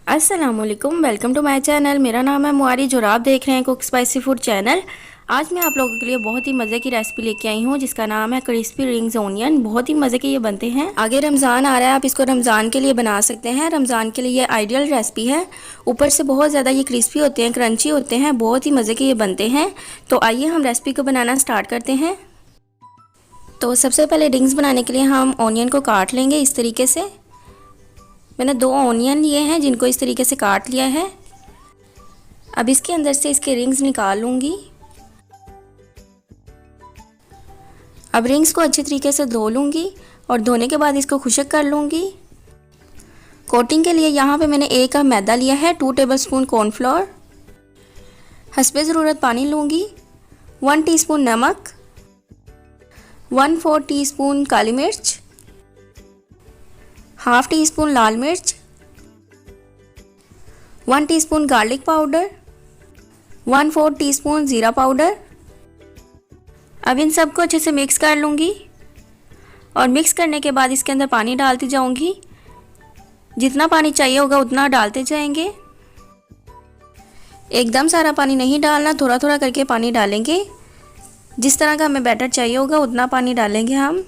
अस्सलामुअलैकुम, welcome to my channel. मेरा नाम है मुआरी, जो आप देख रहे हैं कुक स्पाइसी फूड चैनल। आज मैं आप लोगों के लिए बहुत ही मज़े की रेसिपी लेके आई हूँ जिसका नाम है क्रिस्पी रिंग्स ओनियन। बहुत ही मज़े के ये बनते हैं। आगे रमज़ान आ रहा है, आप इसको रमज़ान के लिए बना सकते हैं। रमज़ान के लिए ये आइडियल रेसिपी है। ऊपर से बहुत ज़्यादा ये क्रिस्पी होते हैं, क्रंची होते हैं, बहुत ही मज़े के ये बनते हैं। तो आइए हम रेसिपी को बनाना स्टार्ट करते हैं। तो सबसे पहले रिंग्स बनाने के लिए हम ऑनियन को काट लेंगे इस तरीके से। मैंने 2 ऑनियन लिए हैं जिनको इस तरीके से काट लिया है। अब इसके अंदर से इसके रिंग्स निकाल लूँगी। अब रिंग्स को अच्छे तरीके से धो लूँगी और धोने के बाद इसको खुश्क कर लूँगी। कोटिंग के लिए यहाँ पे मैंने 1 कप मैदा लिया है, 2 टेबलस्पून कॉर्नफ्लोर, हस्बे ज़रूरत पानी लूँगी, 1 टीस्पून नमक, 1/4 टीस्पून काली मिर्च, हाफ टी स्पून लाल मिर्च, 1 टीस्पून गार्लिक पाउडर, 1/4 टीस्पून ज़ीरा पाउडर। अब इन सबको अच्छे से मिक्स कर लूँगी और मिक्स करने के बाद इसके अंदर पानी डालती जाऊँगी। जितना पानी चाहिए होगा उतना डालते जाएंगे। एकदम सारा पानी नहीं डालना, थोड़ा थोड़ा करके पानी डालेंगे। जिस तरह का हमें बैटर चाहिए होगा उतना पानी डालेंगे हम।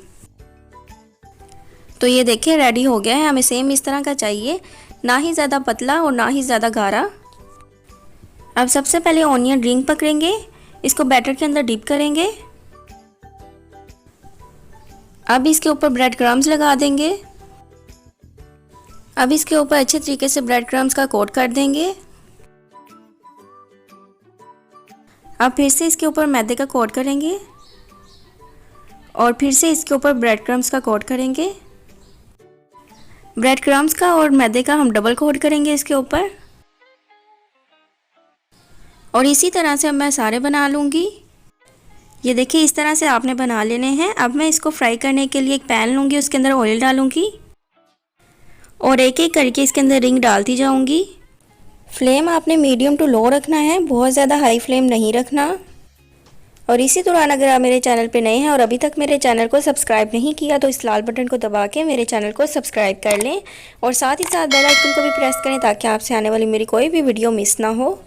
तो ये देखिए रेडी हो गया है। हमें सेम इस तरह का चाहिए, ना ही ज़्यादा पतला और ना ही ज़्यादा गाढ़ा। अब सबसे पहले ऑनियन रिंग पकड़ेंगे, इसको बैटर के अंदर डिप करेंगे। अब इसके ऊपर ब्रेड क्रम्स लगा देंगे। अब इसके ऊपर अच्छे तरीके से ब्रेड क्रम्स का कोट कर देंगे। अब फिर से इसके ऊपर मैदे का कोट करेंगे और फिर से इसके ऊपर ब्रेड क्रम्स का कोट करेंगे। ब्रेड क्रम्स का और मैदे का हम डबल कोट करेंगे इसके ऊपर। और इसी तरह से अब मैं सारे बना लूँगी। ये देखिए इस तरह से आपने बना लेने हैं। अब मैं इसको फ्राई करने के लिए एक पैन लूँगी, उसके अंदर ऑयल डालूँगी और एक एक करके इसके अंदर रिंग डालती जाऊँगी। फ्लेम आपने मीडियम टू लो रखना है, बहुत ज़्यादा हाई फ्लेम नहीं रखना। और इसी दौरान अगर आप मेरे चैनल पे नए हैं और अभी तक मेरे चैनल को सब्सक्राइब नहीं किया तो इस लाल बटन को दबा के मेरे चैनल को सब्सक्राइब कर लें और साथ ही साथ बेल आइकन को भी प्रेस करें ताकि आपसे आने वाली मेरी कोई भी वीडियो मिस ना हो।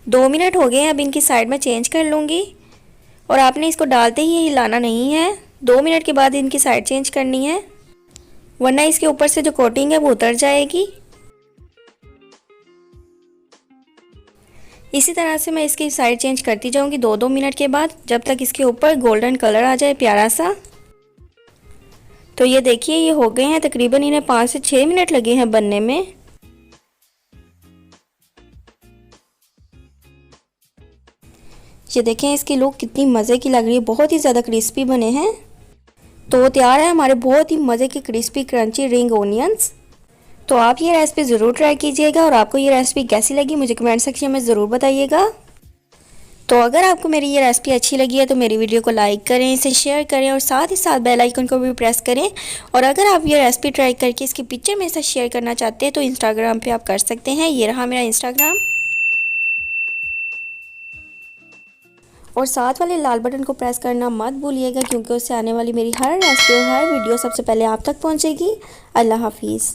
2 मिनट हो गए हैं, अब इनकी साइड में चेंज कर लूँगी और आपने इसको डालते ही हिलाना नहीं है। 2 मिनट के बाद इनकी साइड चेंज करनी है, वरना इसके ऊपर से जो कोटिंग है वो उतर जाएगी। इसी तरह से मैं इसकी साइड चेंज करती जाऊंगी 2-2 मिनट के बाद, जब तक इसके ऊपर गोल्डन कलर आ जाए प्यारा सा। तो ये देखिए ये हो गए हैं, तकरीबन इन्हें 5 से 6 मिनट लगे हैं बनने में। ये देखें इसकी लुक कितनी मज़े की लग रही है, बहुत ही ज़्यादा क्रिस्पी बने हैं। तो तैयार है हमारे बहुत ही मज़े के क्रिस्पी क्रंची रिंग ओनियंस। तो आप ये रेसिपी ज़रूर ट्राई कीजिएगा और आपको ये रेसिपी कैसी लगी मुझे कमेंट सेक्शन में ज़रूर बताइएगा। तो अगर आपको मेरी ये रेसिपी अच्छी लगी है तो मेरी वीडियो को लाइक करें, इसे शेयर करें और साथ ही साथ बेल आइकन को भी प्रेस करें। और अगर आप ये रेसिपी ट्राई करके इसकी पिक्चर मेरे साथ शेयर करना चाहते हैं तो इंस्टाग्राम पे आप कर सकते हैं। ये रहा मेरा इंस्टाग्राम। और साथ वाले लाल बटन को प्रेस करना मत भूलिएगा क्योंकि उससे आने वाली मेरी हर रेसिपी और हर वीडियो सबसे पहले आप तक पहुँचेगी। अल्लाह हाफिज़।